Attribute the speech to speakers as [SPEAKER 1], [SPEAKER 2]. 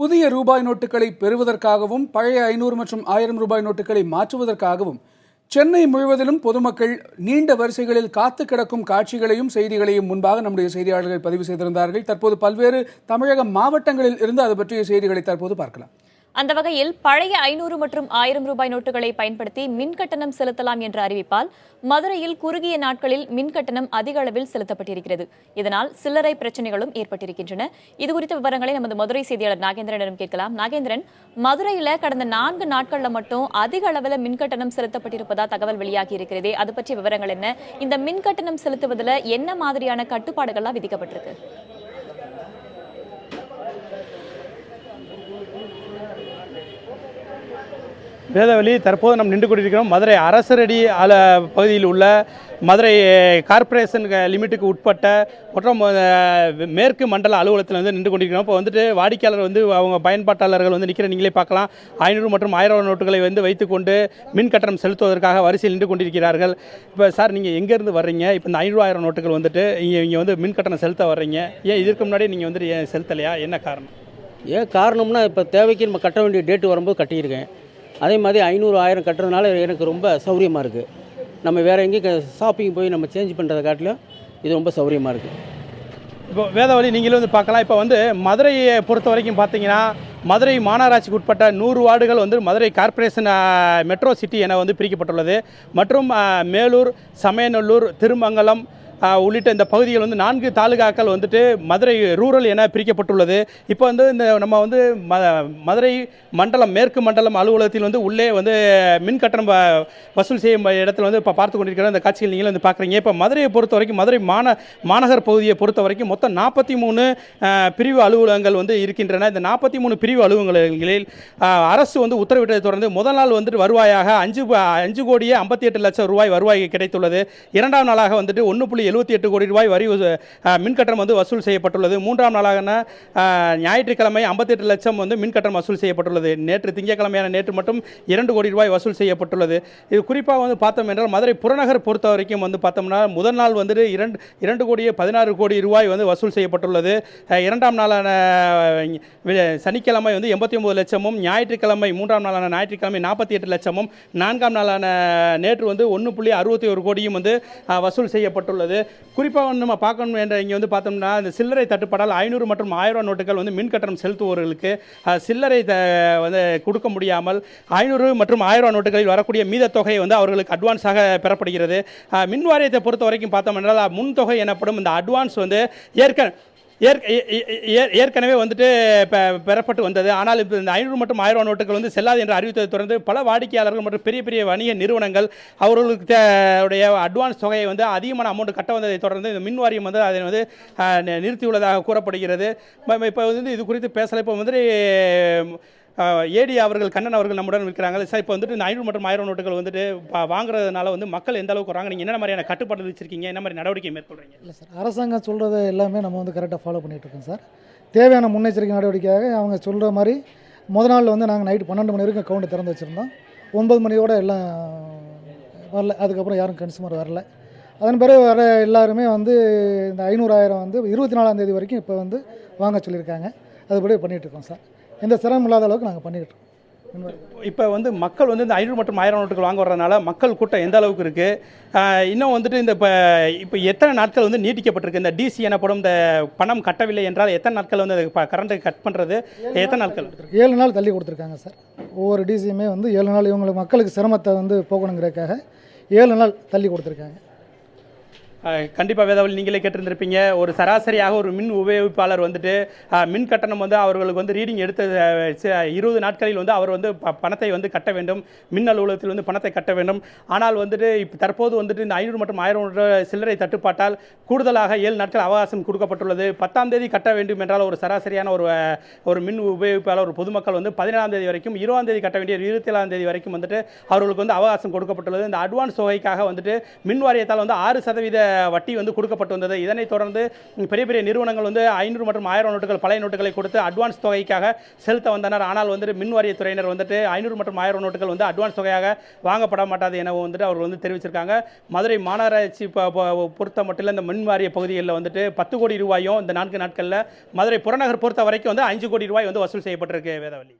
[SPEAKER 1] புதிய ரூபாய் நோட்டுகளை பெறுவதற்காகவும் பழைய 500 மற்றும் 1000 ரூபாய் நோட்டுகளை மாற்றுவதற்காகவும் சென்னை முழுவதிலும் பொதுமக்கள் நீண்ட வரிசைகளில் காத்து கிடக்கும் காட்சிகளையும் செய்திகளையும் முன்பாக நம்முடைய செய்தியாளர்கள் பதிவு செய்திருந்தார்கள். தற்போது பல்வேறு தமிழக மாவட்டங்களில் இருந்து அது பற்றிய செய்திகளை தற்போது பார்க்கலாம்.
[SPEAKER 2] அந்த வகையில் பழைய 500 மற்றும் 1000 ரூபாய் நோட்டுகளை பயன்படுத்தி மின் கட்டணம் செலுத்தலாம் என்ற அறிவிப்பால் மதுரையில் குறுகிய நாட்களில் மின் கட்டணம் அதிக அளவில் செலுத்தப்பட்டிருக்கிறது. இதனால் சில்லறை பிரச்சனைகளும் ஏற்பட்டிருக்கின்றன. இதுகுறித்த விவரங்களை நமது மதுரை செய்தியாளர் நாகேந்திரனிடம் கேட்கலாம். நாகேந்திரன், மதுரையில கடந்த 4 நாட்கள்ல மட்டும் அதிக அளவில் மின் கட்டணம் செலுத்தப்பட்டிருப்பதா தகவல் வெளியாகி இருக்கிறதே, அது பற்றிய விவரங்கள் என்ன? இந்த மின் கட்டணம் செலுத்துவதில் என்ன மாதிரியான கட்டுப்பாடுகள்லாம் விதிக்கப்பட்டிருக்கு?
[SPEAKER 3] வேதவழி, தற்போது நாம் நின்று கொண்டிருக்கிறோம் மதுரை அரசரடி பகுதியில் உள்ள மதுரை கார்ப்பரேஷன் லிமிட்டுக்கு உட்பட்ட மற்றும் மேற்கு மண்டல அலுவலகத்தில் வந்து நின்று கொண்டிருக்கிறோம். இப்போ வந்துட்டு வாடிக்கையாளர் வந்து அவங்க பயன்பாட்டாளர்கள் வந்து நிற்கிற நீங்களே பார்க்கலாம். 500 மற்றும் 1000 நோட்டுகளை வந்து வைத்துக்கொண்டு மின் கட்டணம் செலுத்துவதற்காக வரிசையில் நின்று கொண்டிருக்கிறார்கள். இப்போ சார், நீங்கள் எங்கேருந்து வர்றீங்க? இப்போ இந்த 500 1000 நோட்டுகள் வந்துட்டு இங்கே வந்து மின் கட்டணம் செலுத்த வர்றீங்க. ஏன் இதற்கு முன்னாடி நீங்கள் வந்துட்டு ஏன் செலுத்தலையா? என்ன காரணம்?
[SPEAKER 4] ஏன் காரணம்னா, இப்போ தேவைக்கு நம்ம கட்ட வேண்டிய டேட்டு வரும்போது கட்டியிருக்கேன். அதே மாதிரி 500 1000 கட்டுறதுனால எனக்கு ரொம்ப சௌகரியமாக இருக்குது. நம்ம வேறு எங்கேயும் ஷாப்பிங் போய் நம்ம சேஞ்ச் பண்ணுறதை காட்டிலும் இது ரொம்ப சௌகரியமாக இருக்குது.
[SPEAKER 3] இப்போ வேதவழி, நீங்களும் வந்து பார்க்கலாம். இப்போ வந்து மதுரையை பொறுத்த வரைக்கும் பார்த்தீங்கன்னா, மதுரை மாநகராட்சிக்கு உட்பட்ட 100 வார்டுகள் வந்து மதுரை கார்ப்பரேஷன் மெட்ரோ சிட்டி என வந்து பிரிக்கப்பட்டுள்ளது. மற்றும் மேலூர், சமயநல்லூர், திருமங்கலம் உள்ளிட்ட இந்த பகுதிகள் வந்து 4 தாலுகாக்கள் வந்துட்டு மதுரை ரூரல் என பிரிக்கப்பட்டுள்ளது. இப்போ வந்து இந்த நம்ம வந்து மதுரை மண்டலம் மேற்கு மண்டலம் அலுவலகத்தில் வந்து உள்ளே வந்து மின் கட்டணம் வசூல் செய்யும் இடத்துல வந்து இப்போ பார்த்து கொண்டிருக்கிற இந்த காட்சிகள் நீங்களும் வந்து பார்க்குறீங்க. இப்போ மதுரையை பொறுத்த வரைக்கும், மதுரை மாநகர் பகுதியை பொறுத்த வரைக்கும் மொத்தம் 43 பிரிவு அலுவலகங்கள் வந்து இருக்கின்றன. இந்த 43 பிரிவு அலுவலகங்களில் அரசு வந்து உத்தரவிட்டதை தொடர்ந்து முதல் நாள் வந்துட்டு வருவாயாக 5 கோடியே 58 லட்சம் ரூபாய் வருவாய் கிடைத்துள்ளது. இரண்டாம் நாளாக வந்துட்டு 1.78 கோடி ரூபாய் வரி மின்கட்டணம் வந்து வசூல் செய்யப்பட்டுள்ளது. மூன்றாம் நாளாக ஞாயிற்றுக்கிழமை 58 லட்சம் வந்து மின்கட்டணம் வசூல் செய்யப்பட்டுள்ளது. நேற்று திங்கட்கிழமையான நேற்று மட்டும் 2 கோடி ரூபாய் வசூல் செய்யப்பட்டுள்ளது. இது குறிப்பாக வந்து பார்த்தோம் என்றால் மதுரை புறநகர் பொறுத்த வரைக்கும் வந்து பார்த்தோம்னா முதல் நாள் வந்துட்டு 2 கோடியே 16 கோடி ரூபாய் வந்து வசூல் செய்யப்பட்டுள்ளது. இரண்டாம் நாளான சனிக்கிழமை வந்து 89 லட்சமும், ஞாயிற்றுக்கிழமை மூன்றாம் நாளான ஞாயிற்றுக்கிழமை 48 லட்சமும், நான்காம் நாளான நேற்று வந்து 1.61 கோடியும் வந்து வசூல் செய்யப்பட்டுள்ளது. குறிப்பாக நம்ம பார்க்கணும் என்ற இங்கே வந்து பார்த்தோம்னா, இந்த சில்லறை தட்டுப்பாடால் 500 மற்றும் 1000 நோட்டுகள் வந்து மின் கட்டணம் செலுத்துபவர்களுக்கு சில்லறை வந்து கொடுக்க முடியாமல் 500 மற்றும் 1000 நோட்டுகளில் வரக்கூடிய மீத தொகையை வந்து அவர்களுக்கு அட்வான்ஸாக பெறப்படுகிறது. மின் வாரியத்தை பொறுத்த வரைக்கும் பார்த்தோம் என்றால் முன்தொகை எனப்படும் இந்த அட்வான்ஸ் வந்து ஏற்கனவே வந்துட்டு பெறப்பட்டு வந்தது. ஆனால் இப்போ இந்த 500 மற்றும் 1000 நோட்டுகள் வந்து செல்லாது என்று அறிவித்ததை தொடர்ந்து பல வாடிக்கையாளர்கள் மற்றும் பெரிய பெரிய வணிக நிறுவனங்கள் அவர்களுக்கு அட்வான்ஸ் தொகையை வந்து அதிகமான அமௌண்ட் கட்ட வந்ததை தொடர்ந்து இந்த மின் வாரியம் வந்து அதை வந்து நிறுத்தியுள்ளதாக கூறப்படுகிறது. இப்போ வந்து இது குறித்து பேசலை. இப்போ வந்து ஏடி அவர்கள், கண்ணன் அவர்கள் நம்முடன் இருக்கிறாங்க. சார், இப்போ வந்துட்டு இந்த 500 மற்றும் 1000 நோட்டுகள் வந்துட்டு வாங்குறதுனால வந்து மக்கள் எந்த அளவுக்கு வராங்க? நீங்கள் என்ன மாதிரியான கட்டுப்பாடு வச்சிருக்கீங்க? என்ன மாதிரி நடவடிக்கை மேற்கொள்றீங்க?
[SPEAKER 5] இல்லை சார், அரசாங்கம் சொல்கிறது எல்லாமே நம்ம வந்து கரெக்டாக ஃபாலோ பண்ணிகிட்ருக்கோம் சார். தேவையான முன்னெச்சரிக்கை நடவடிக்கையாக அவங்க சொல்கிற மாதிரி முதல் நாள் வந்து நாங்கள் நைட்டு 12 மணி வரைக்கும் அக்கௌண்ட்டு திறந்து வச்சுருந்தோம். 9 மணியோடு எல்லாம் வரல. அதுக்கப்புறம் யாரும் கன்சூமர் வரல. அதன் பிறகு வர எல்லாருமே வந்து இந்த 500 1000 வந்து 24ஆம் தேதி வரைக்கும் இப்போ வந்து வாங்க சொல்லியிருக்காங்க. அதுபடி பண்ணிகிட்ருக்கோம் சார். எந்த சிரமம் இல்லாத அளவுக்கு நாங்கள் பண்ணிக்கிட்டோம்.
[SPEAKER 3] இப்போ வந்து மக்கள் வந்து இந்த 500 மற்றும் 1000 நோட்டுகள் வாங்க வர்றதுனால மக்கள் கூட்டம் எந்த அளவுக்கு இருக்குது? இன்னும் வந்துட்டு இந்த இப்போ எத்தனை நாட்கள் வந்து நீட்டிக்கப்பட்டிருக்கு? இந்த டிசி எனப்படும் இந்த பணம் கட்டவில்லை என்றால் எத்தனை நாட்கள் வந்து கரண்ட்டை கட் பண்ணுறது? எத்தனை நாட்கள்?
[SPEAKER 5] 7 நாள் தள்ளி கொடுத்துருக்காங்க சார். ஒவ்வொரு டிசியுமே வந்து 7 நாள் இவங்களுக்கு மக்களுக்கு சிரமத்தை வந்து போகணுங்கிறதுக்காக 7 நாள் தள்ளி கொடுத்துருக்காங்க.
[SPEAKER 3] கண்டிப்பாக வேதவழி, நீங்களே கேட்டிருந்திருப்பீங்க. ஒரு சராசரியாக ஒரு மின் உபயோகிப்பாளர் வந்துட்டு மின் கட்டணம் வந்து அவர்களுக்கு வந்து ரீடிங் எடுத்த 20 நாட்களில் வந்து அவர் வந்து பணத்தை வந்து கட்ட வேண்டும். மின் அலுவலகத்தில் வந்து பணத்தை கட்ட வேண்டும். ஆனால் வந்துட்டு இப்போ தற்போது வந்துட்டு இந்த 500 மற்றும் 1000 சில்லறை தட்டுப்பாட்டால் கூடுதலாக 7 நாட்கள் அவகாசம் கொடுக்கப்பட்டுள்ளது. 10ஆம் தேதி கட்ட வேண்டும் என்றால் ஒரு சராசரியான ஒரு மின் உபயோகிப்பாளர், ஒரு பொதுமக்கள் வந்து 17ஆம் தேதி வரைக்கும், 20ஆம் தேதி கட்ட வேண்டிய 27ஆம் தேதி வரைக்கும் வந்துட்டு அவர்களுக்கு வந்து அவகாசம் கொடுக்கப்பட்டுள்ளது. இந்த அட்வான்ஸ் தொகைக்காக வந்துட்டு மின் வாரியத்தால் வந்து 6% வட்டி வந்து கொடுக்கப்பட்டு வந்தது. இதனைத் தொடர்ந்து பெரிய பெரிய நிறுவனங்கள் வந்து 500 மற்றும் 1000 நோட்டுகள் பழைய நோட்டுகளை கொடுத்து அட்வான்ஸ் தொகைக்காக செலுத்த வந்தனர். ஆனால் வந்துட்டு மின் வாரியத்துறையினர் வந்துட்டு 500 மற்றும் 1000 நோட்டுகள் வந்து அட்வான்ஸ் தொகையாக வாங்கப்பட மாட்டாது என வந்துட்டு அவர்கள் வந்து தெரிவிச்சிருக்காங்க. மதுரை மாநகராட்சி பொறுத்த மட்டும் இந்த மின் வாரிய பகுதிகளில் வந்துட்டு 10 கோடி ரூபாயும் இந்த 4 நாட்களில், மதுரை புறநகர் பொறுத்த வரைக்கும் வந்து 5 கோடி ரூபாய் வந்து வசூல் செய்யப்பட்டிருக்கு. வேதவள்ளி.